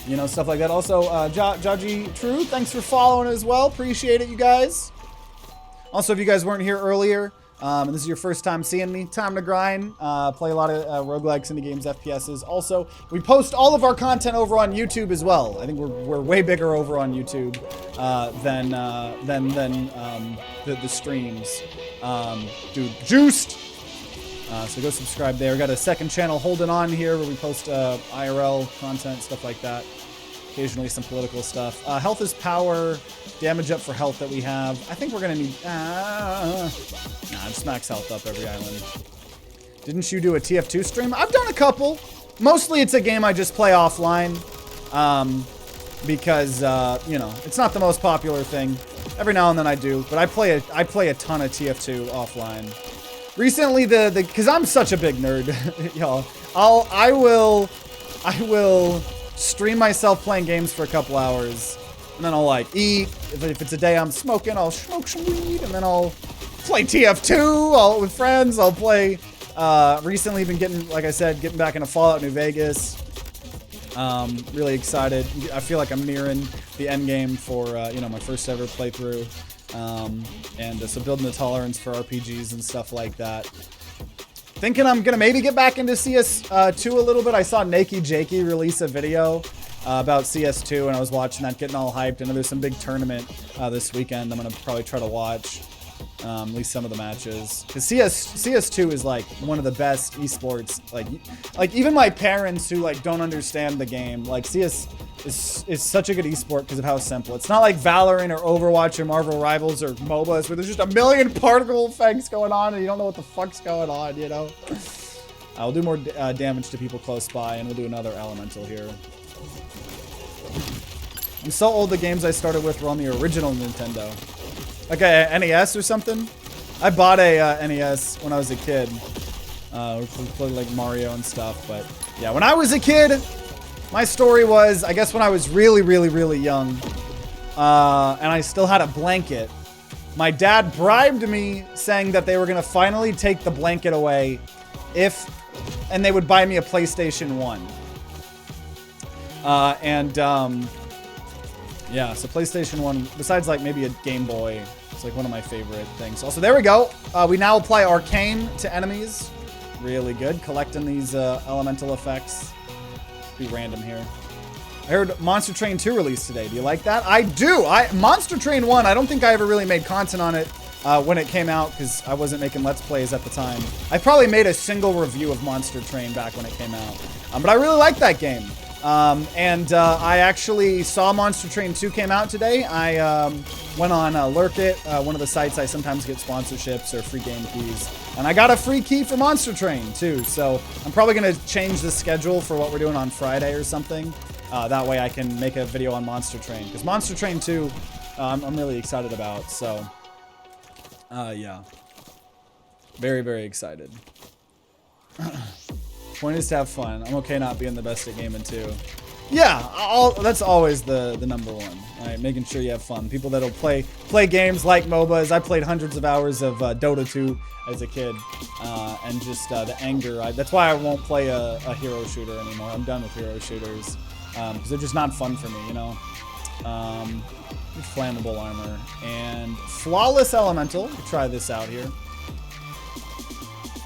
you know, stuff like that. Also, Jaji True, thanks for following as well. Appreciate it, you guys. Also, if you guys weren't here earlier, and this is your first time seeing me, Time to Grind. Play a lot of roguelikes, indie games, FPSs. Also, we post all of our content over on YouTube as well. I think we're way bigger over on YouTube than the streams. Dude, juiced. So go subscribe there. We got a second channel, Holding On, here, where we post IRL content, stuff like that. Occasionally some political stuff. Health is power. Damage up for health that we have. I think we're gonna need... Nah, just max health up every island. Didn't you do a TF2 stream? I've done a couple. Mostly it's a game I just play offline. Because, you know, it's not the most popular thing. Every now and then I do. But I play a ton of TF2 offline. Recently, because I'm such a big nerd, y'all. I will stream myself playing games for a couple hours, and then I'll like eat. If it's a day I'm smoking, I'll smoke some weed, and then I'll play TF2 with friends. I'll play. Recently, been getting, like I said, getting back into Fallout New Vegas. Really excited. I feel like I'm nearing the end game for you know, my first ever playthrough. So building the tolerance for RPGs and stuff like that. Thinking I'm gonna maybe get back into CS2 a little bit. I saw Nakey Jakey release a video about CS2, and I was watching that, getting all hyped. I know there's some big tournament this weekend. I'm gonna probably try to watch at least some of the matches, because CS2 is like one of the best esports. Like even my parents who like don't understand the game, like CS is such a good esport because of how simple. It's not like Valorant or Overwatch or Marvel Rivals or MOBAs where there's just a million particle effects going on and you don't know what the fuck's going on, you know? I'll do more damage to people close by, and we'll do another elemental here. I'm so old, the games I started with were on the original Nintendo. Like a NES or something? I bought a NES when I was a kid. We played like Mario and stuff, but yeah, when I was a kid, my story was, I guess when I was really, really, really young, and I still had a blanket, my dad bribed me saying that they were going to finally take the blanket away and they would buy me a PlayStation 1. Yeah, so PlayStation 1, besides like maybe a Game Boy, it's like one of my favorite things. Also, there we go. We now apply Arcane to enemies. Really good. Collecting these elemental effects. Be random here. I heard Monster Train 2 released today. Do you like that? I do. Monster Train 1, I don't think I ever really made content on it when it came out, because I wasn't making Let's Plays at the time. I probably made a single review of Monster Train back when it came out. But I really liked that game. I actually saw Monster Train 2 came out today. I went on Lurk It, one of the sites I sometimes get sponsorships or free game keys. And I got a free key for Monster Train too. So I'm probably going to change the schedule for what we're doing on Friday or something. That way I can make a video on Monster Train. Because Monster Train 2, I'm really excited about. So, yeah. Very, very excited. Point is to have fun. I'm okay not being the best at gaming too. Yeah, that's always the number one. Right? Making sure you have fun. People that'll play games like MOBAs. I played hundreds of hours of Dota 2 as a kid, and just the anger. That's why I won't play a hero shooter anymore. I'm done with hero shooters because they're just not fun for me, you know. Flammable armor and flawless elemental. We'll try this out here.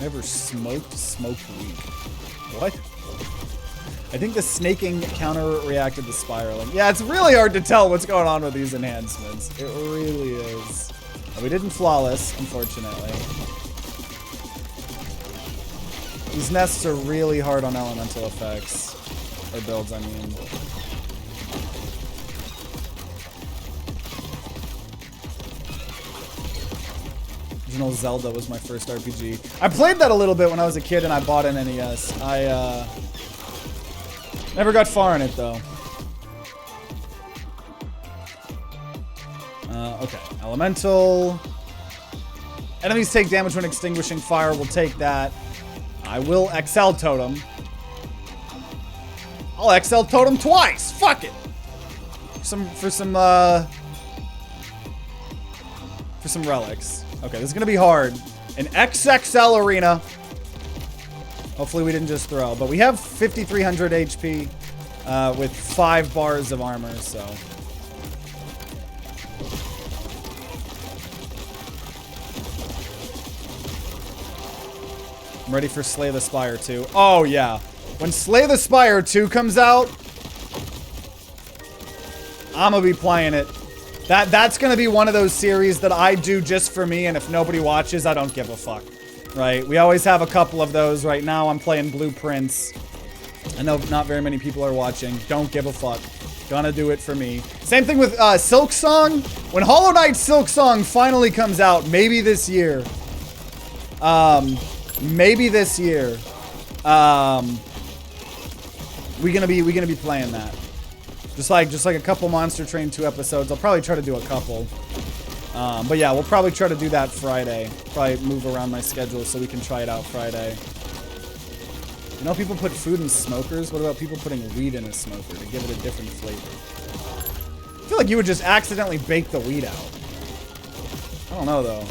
Never smoked weed. What? I think the snaking counter reacted to spiraling. Yeah, it's really hard to tell what's going on with these enhancements. It really is. We didn't flawless, unfortunately. These nests are really hard on elemental effects. Or builds, I mean. Original Zelda was my first RPG. I played that a little bit when I was a kid and I bought an NES. I never got far in it though. Okay, elemental. Enemies take damage when extinguishing fire. We'll take that. I will XL totem. I'll XL totem twice. Fuck it. For some relics. Okay, this is gonna be hard. An XXL arena. Hopefully we didn't just throw, but we have 5,300 HP with 5 bars of armor, so. I'm ready for Slay the Spire 2. Oh, yeah. When Slay the Spire 2 comes out, I'm gonna be playing it. That's gonna be one of those series that I do just for me, and if nobody watches, I don't give a fuck. Right? We always have a couple of those. Right now, I'm playing Blueprints. I know not very many people are watching. Don't give a fuck. Gonna do it for me. Same thing with Silk Song. When Hollow Knight Silk Song finally comes out, maybe this year. Maybe this year. We gonna be playing that. Just like a couple Monster Train 2 episodes. I'll probably try to do a couple. But yeah, we'll probably try to do that Friday. Probably move around my schedule so we can try it out Friday. You know, people put food in smokers. What about people putting weed in a smoker to give it a different flavor? I feel like you would just accidentally bake the weed out. I don't know, though.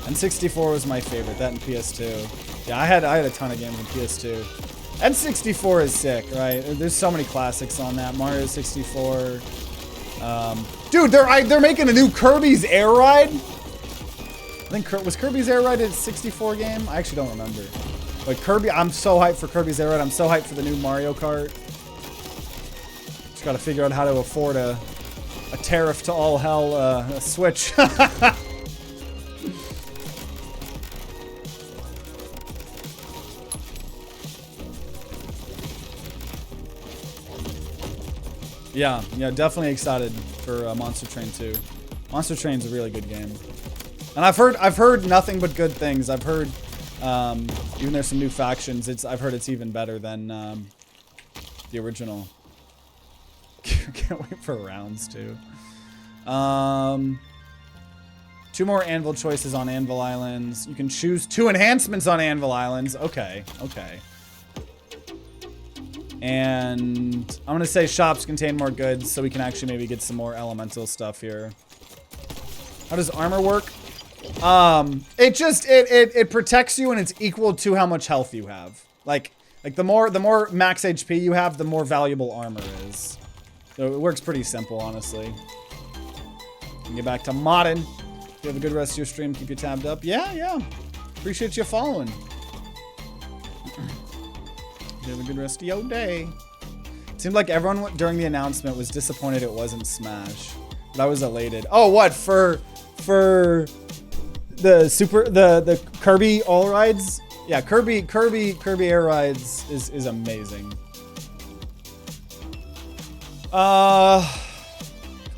N64 was my favorite. That and PS2. Yeah, I had a ton of games on PS2. N64 is sick, right? There's so many classics on that. Mario 64. Dude, they're making a new Kirby's Air Ride. I think was Kirby's Air Ride a 64 game? I actually don't remember. But Kirby, I'm so hyped for Kirby's Air Ride. I'm so hyped for the new Mario Kart. Just gotta figure out how to afford a tariff to all hell a Switch. Yeah, definitely excited for Monster Train 2. Monster Train's a really good game. And I've heard nothing but good things. I've heard even there's some new factions. I've heard it's even better than the original. Can't wait for rounds too. 2 more Anvil choices on Anvil Islands. You can choose 2 enhancements on Anvil Islands. Okay. And I'm gonna say shops contain more goods, so we can actually maybe get some more elemental stuff here. How does armor work? It protects you, and it's equal to how much health you have. Like the more max HP you have, the more valuable armor is. So it works pretty simple, honestly. Get back to modding. You have a good rest of your stream. Keep you tabbed up. Yeah. Appreciate you following. You have a good rest of your day. It seemed like everyone during the announcement was disappointed it wasn't Smash, but I was elated. Oh, what for the Kirby All Rides? Yeah, Kirby Air Rides is amazing. Come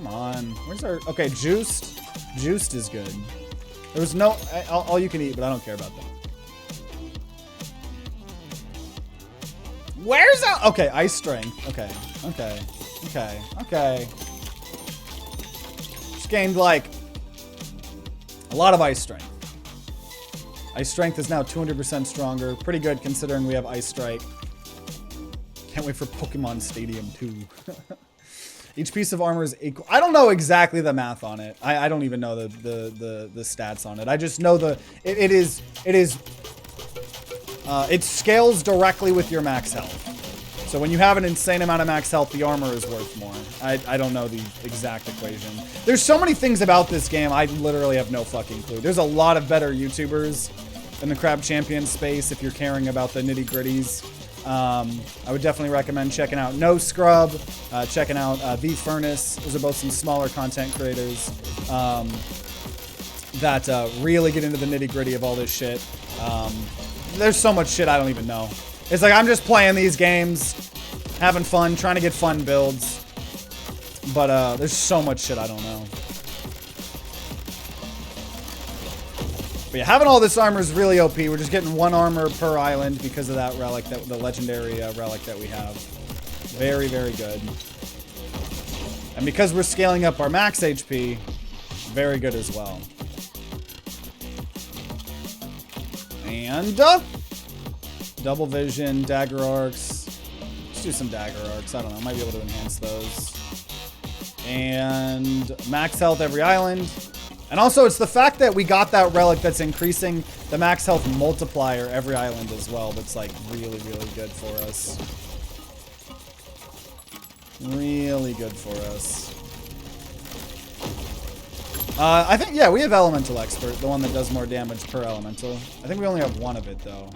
on. Where's our... Okay, Juiced. Juiced is good. There was no... all you can eat, but I don't care about that. Where's our... Okay, Ice Strength. Okay. Just gained, like, a lot of Ice Strength. Ice Strength is now 200% stronger. Pretty good considering we have Ice Strike. Can't wait for Pokemon Stadium 2. Each piece of armor is equal. I don't know exactly the math on it. I don't even know the stats on it. I just know it scales directly with your max health. So when you have an insane amount of max health, the armor is worth more. I don't know the exact equation. There's so many things about this game, I literally have no fucking clue. There's a lot of better YouTubers in the Crab Champion space if you're caring about the nitty-gritties. I would definitely recommend checking out No Scrub, checking out The Furnace. Those are both some smaller content creators that really get into the nitty-gritty of all this shit. There's so much shit I don't even know. It's like I'm just playing these games, having fun, trying to get fun builds. But there's so much shit I don't know. But yeah, having all this armor is really OP. We're just getting 1 armor per island because of that relic, the legendary relic that we have. Very, very good. And because we're scaling up our max HP, Very good as well. And double vision, dagger arcs. Let's do some dagger arcs. I don't know. Might be able to enhance those. And max health every island. And also, it's the fact that we got that relic that's increasing the max health multiplier every island as well. That's like really, really good for us. Really good for us. I think, yeah, we have Elemental Expert, the one that does more damage per elemental. I think we only have one of it, though.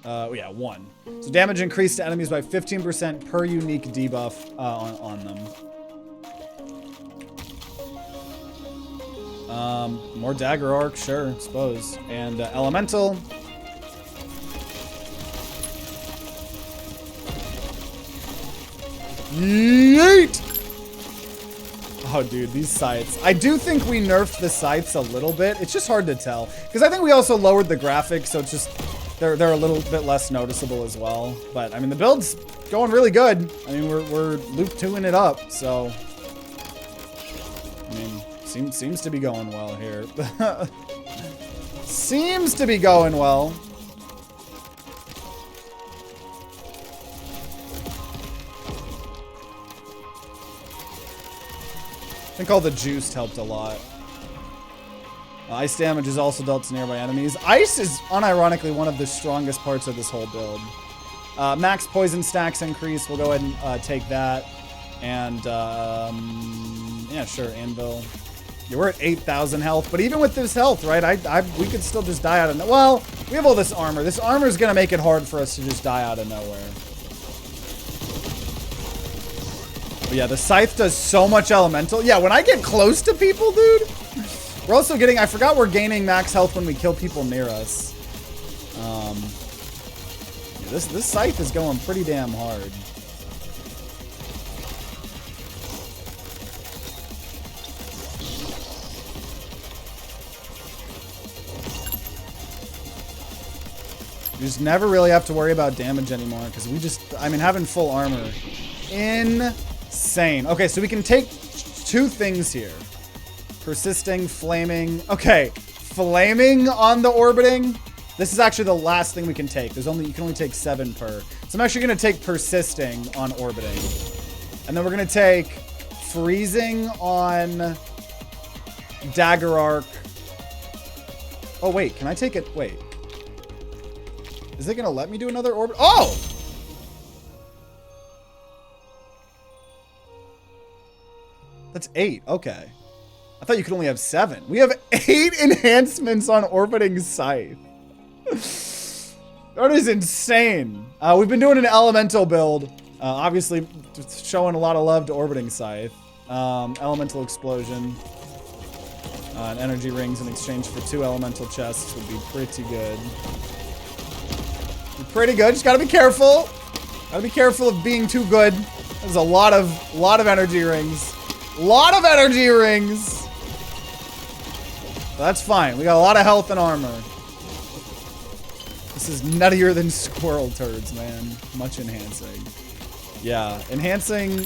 Yeah, one. So damage increased to enemies by 15% per unique debuff on them. More dagger arc, sure, I suppose. And elemental. Yeet! Oh, dude, these scythes. I do think we nerfed the scythes a little bit. It's just hard to tell. Because I think we also lowered the graphics, so it's just... They're a little bit less noticeable as well. But, I mean, the build's going really good. I mean, we're loop 2ing it up, so... I mean, seems to be going well here. Seems to be going well. I think all the juice helped a lot. Ice damage is also dealt to nearby enemies. Ice is unironically one of the strongest parts of this whole build. Max poison stacks increase. We'll go ahead and take that. And yeah, sure, anvil. Yeah, we're at 8,000 health, but even with this health, right? We could still just die out of well, we have all this armor. This armor is gonna make it hard for us to just die out of nowhere. But yeah, the scythe does so much elemental. Yeah, when I get close to people, dude. We're also getting, I forgot we're gaining max health when we kill people near us. Yeah, this scythe is going pretty damn hard. You just never really have to worry about damage anymore because we just, I mean, having full armor. Insane. Okay, so we can take two things here. Persisting, flaming. Okay, flaming on the orbiting. This is actually the last thing we can take. You can only take 7 per. So I'm actually gonna take persisting on orbiting. And then we're gonna take freezing on dagger arc. Oh wait, can I take it? Wait. Is it gonna let me do another orbit? Oh! That's 8, okay. I thought you could only have 7. We have 8 enhancements on Orbiting Scythe. That is insane. We've been doing an elemental build. Obviously, showing a lot of love to Orbiting Scythe. Elemental explosion. And energy rings in exchange for 2 elemental chests would be pretty good. Pretty good. Just gotta be careful. Gotta be careful of being too good. There's a lot of energy rings. Lot of energy rings. That's fine. We got a lot of health and armor. This is nuttier than squirrel turds, man. Much enhancing. Yeah, enhancing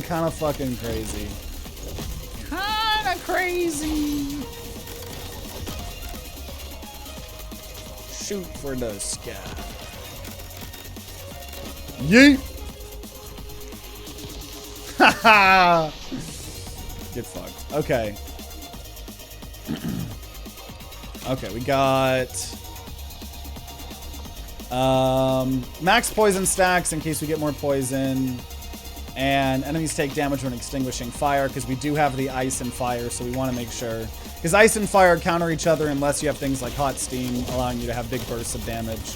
kind of fucking crazy. Kind of crazy. Shoot for the sky. Yeet. Haha. Get fucked. Okay. Okay, we got max poison stacks in case we get more poison, and enemies take damage when extinguishing fire because we do have the ice and fire, so we want to make sure because ice and fire counter each other unless you have things like hot steam allowing you to have big bursts of damage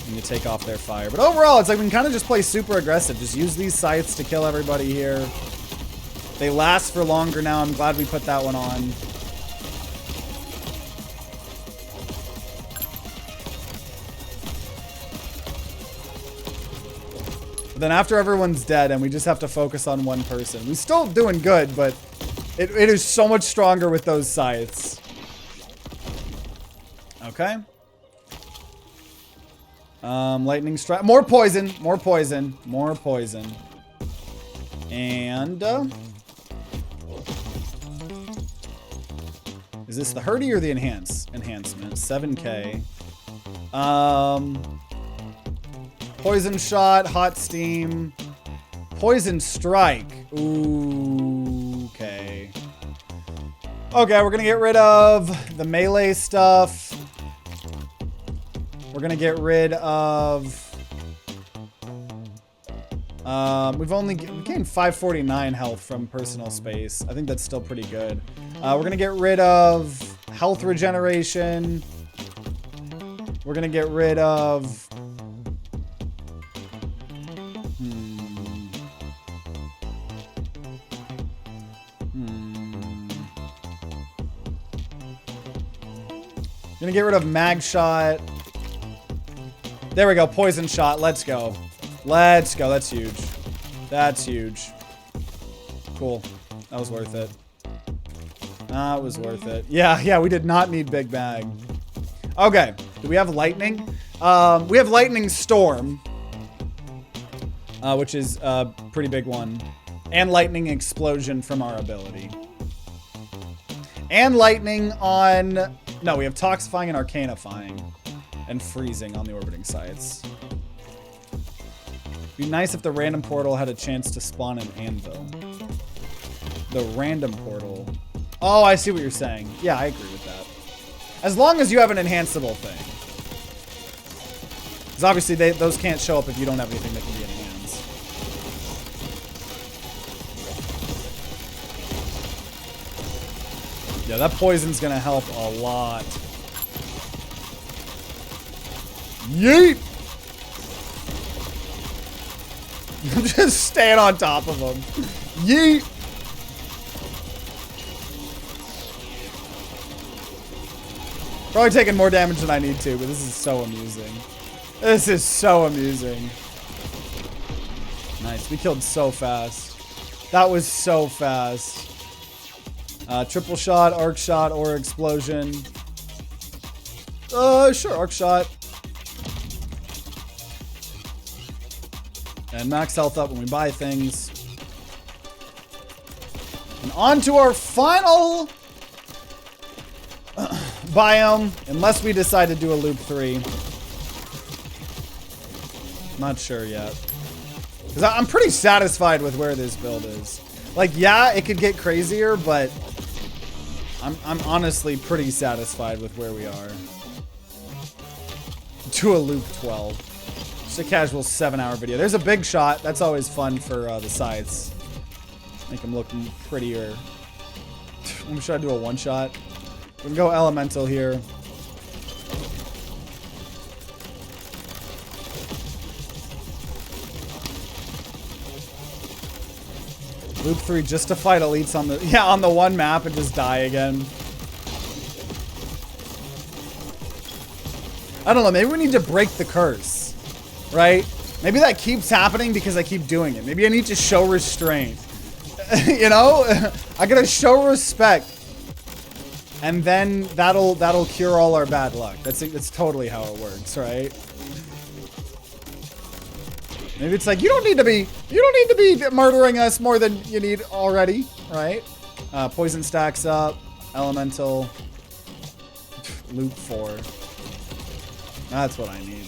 when you take off their fire. But overall, it's like we can kind of just play super aggressive. Just use these scythes to kill everybody here. They last for longer now. I'm glad we put that one on. But then after everyone's dead and we just have to focus on one person. We're still doing good, but it is so much stronger with those scythes. Okay. Lightning strike. More poison. More poison. More poison. And Is this the Hurdy or the enhancement? 7K. Poison shot, hot steam, poison strike. Ooh, okay. Okay, we're gonna get rid of the melee stuff. We're gonna get rid of... we've gained 549 health from personal space. I think that's still pretty good. We're gonna get rid of health regeneration. We're gonna get rid of... Gonna get rid of mag shot. There we go, poison shot. Let's go. Let's go. That's huge. That's huge. Cool. That was worth it. That was worth it. Yeah, we did not need big bag. Okay. Do we have lightning? We have lightning storm, which is a pretty big one, and lightning explosion from our ability, and lightning on. No, we have toxifying and arcanifying, and freezing on the orbiting scythes. Be nice if the random portal had a chance to spawn an anvil. The random portal. Oh, I see what you're saying. Yeah, I agree with that. As long as you have an enhanceable thing. Because obviously those can't show up if you don't have anything that can be enhanced. Yeah, that poison's gonna help a lot. Yeet! I'm just staying on top of him. Yeet! Probably taking more damage than I need to, but this is so amusing. This is so amusing. Nice, we killed so fast. That was so fast. Triple shot, arc shot, or explosion. Sure, arc shot. And max health up when we buy things. And on to our final biome, unless we decide to do a loop 3. Not sure yet. Because I'm pretty satisfied with where this build is. Like, yeah, it could get crazier, but I'm honestly pretty satisfied with where we are. To a loop 12. Just a casual 7-hour video. There's a big shot. That's always fun for the sides. Make them look prettier. Should I do a one-shot? We can go elemental here. Loop 3 just to fight elites on the on the one map and just die again. I don't know, maybe we need to break the curse, right? Maybe that keeps happening because I keep doing it. Maybe I need to show restraint. You know? I gotta show respect. And then that'll cure all our bad luck. That's totally how it works, right? Maybe it's like you don't need to be murdering us more than you need already, right? Poison stacks up, elemental, loop 4. That's what I need.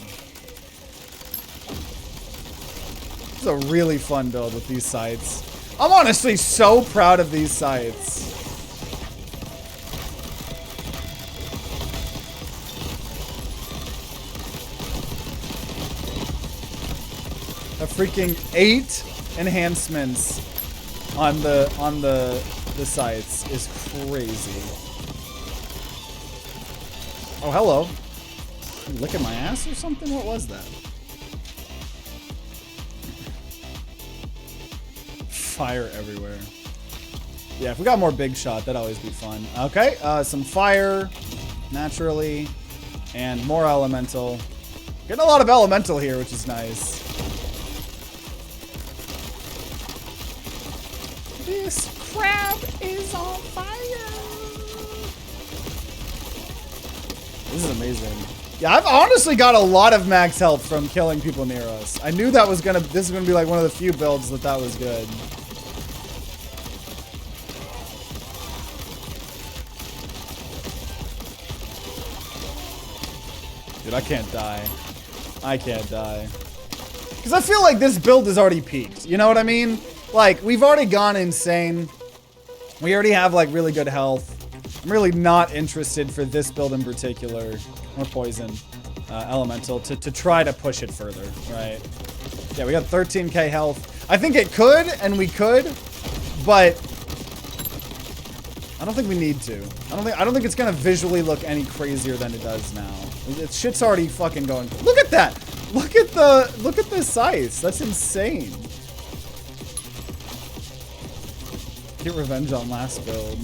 This is a really fun build with these sites. I'm honestly so proud of these sites. A freaking 8 enhancements on the sites is crazy. Oh, hello. You licking my ass or something? What was that? Fire everywhere. Yeah, if we got more big shot, that'd always be fun. Okay, some fire, naturally, and more elemental. Getting a lot of elemental here, which is nice. This crab is on fire. This is amazing. Yeah, I've honestly got a lot of max health from killing people near us. I knew that was this is gonna be like one of the few builds that was good. Dude, I can't die. I can't die. Because I feel like this build is already peaked. You know what I mean? Like, we've already gone insane. We already have, like, really good health. I'm really not interested for this build in particular, or poison, elemental, to try to push it further, right? Yeah, we got 13k health. I think it could, and we could, but I don't think we need to. I don't think it's gonna visually look any crazier than it does now. Shit's already fucking going. Look at that! Look at the scythes. That's insane. Get revenge on last build.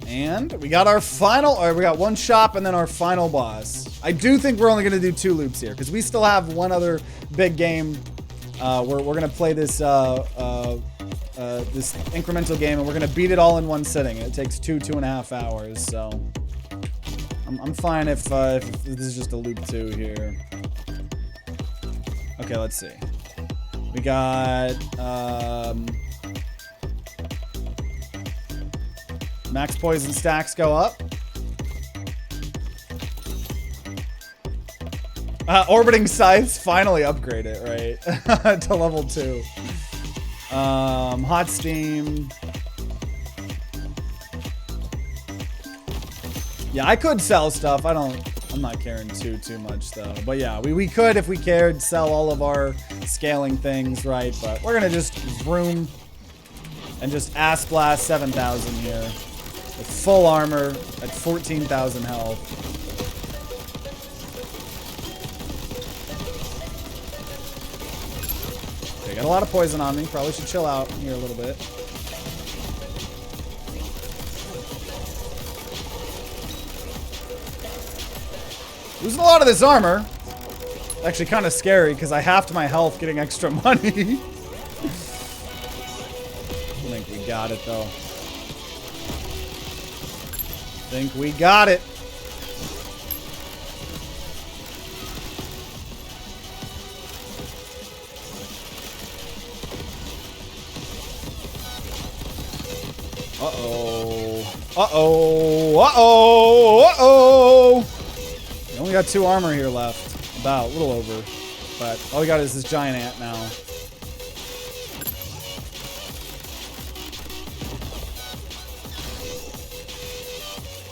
And we got our final, or we got one shop and then our final boss. I do think we're only gonna do 2 loops here because we still have one other big game. We're gonna play this this incremental game and we're gonna beat it all in one sitting. It takes 2.5 hours, so I'm fine if this is just a loop 2 here. Okay, let's see. We got max poison stacks go up. Orbiting Scythes finally upgrade it, right? To level 2. Hot steam. Yeah, I could sell stuff. I'm not caring too much though. But yeah, we could, if we cared, sell all of our scaling things, right? But we're gonna just vroom and just ass blast 7,000 here with full armor at 14,000 health. Okay, got a lot of poison on me. Probably should chill out here a little bit. Losing a lot of this armor. Actually kind of scary because I halved my health getting extra money. I think we got it though. Think we got it. Uh-oh. Uh-oh. Uh-oh. Uh-oh. We only got 2 armor here left. About, a little over. But all we got is this giant ant now.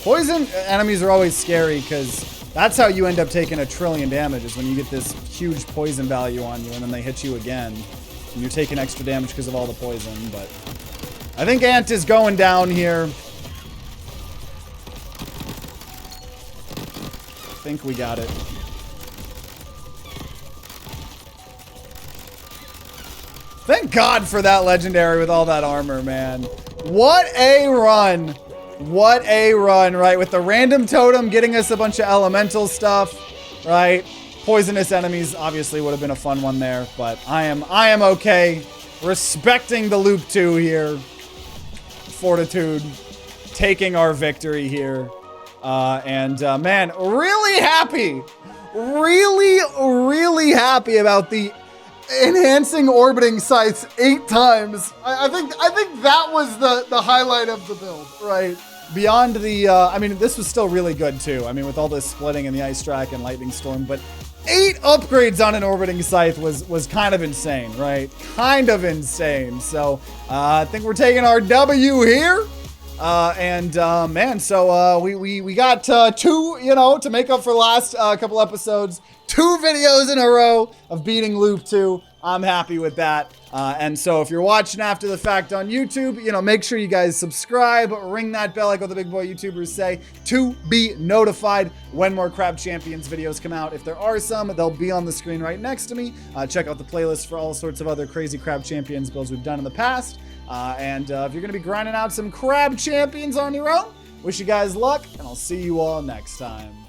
Poison enemies are always scary because that's how you end up taking 1 trillion damage, is when you get this huge poison value on you and then they hit you again. And you're taking extra damage because of all the poison, but I think Ant is going down here. I think we got it. Thank God for that legendary with all that armor, man. What a run. What a run, right? With the random totem getting us a bunch of elemental stuff, right? Poisonous enemies obviously would have been a fun one there, but I am okay. Respecting the loop 2 here. Fortitude taking our victory here. Man, really happy. Really happy about the enhancing orbiting scythes 8 times. I think that was the highlight of the build, right? Beyond the, I mean, this was still really good too. I mean, with all this splitting and the ice track and lightning storm, but 8 upgrades on an orbiting scythe was kind of insane, right? Kind of insane. So I think we're taking our W here. Man, so we got 2, you know, to make up for the last couple episodes. 2 videos in a row of beating Loop 2. I'm happy with that. And so if you're watching after the fact on YouTube, you know, make sure you guys subscribe, ring that bell like all the big boy YouTubers say, to be notified when more Crab Champions videos come out. If there are some, they'll be on the screen right next to me. Check out the playlist for all sorts of other crazy Crab Champions builds we've done in the past. If you're going to be grinding out some Crab Champions on your own, wish you guys luck, and I'll see you all next time.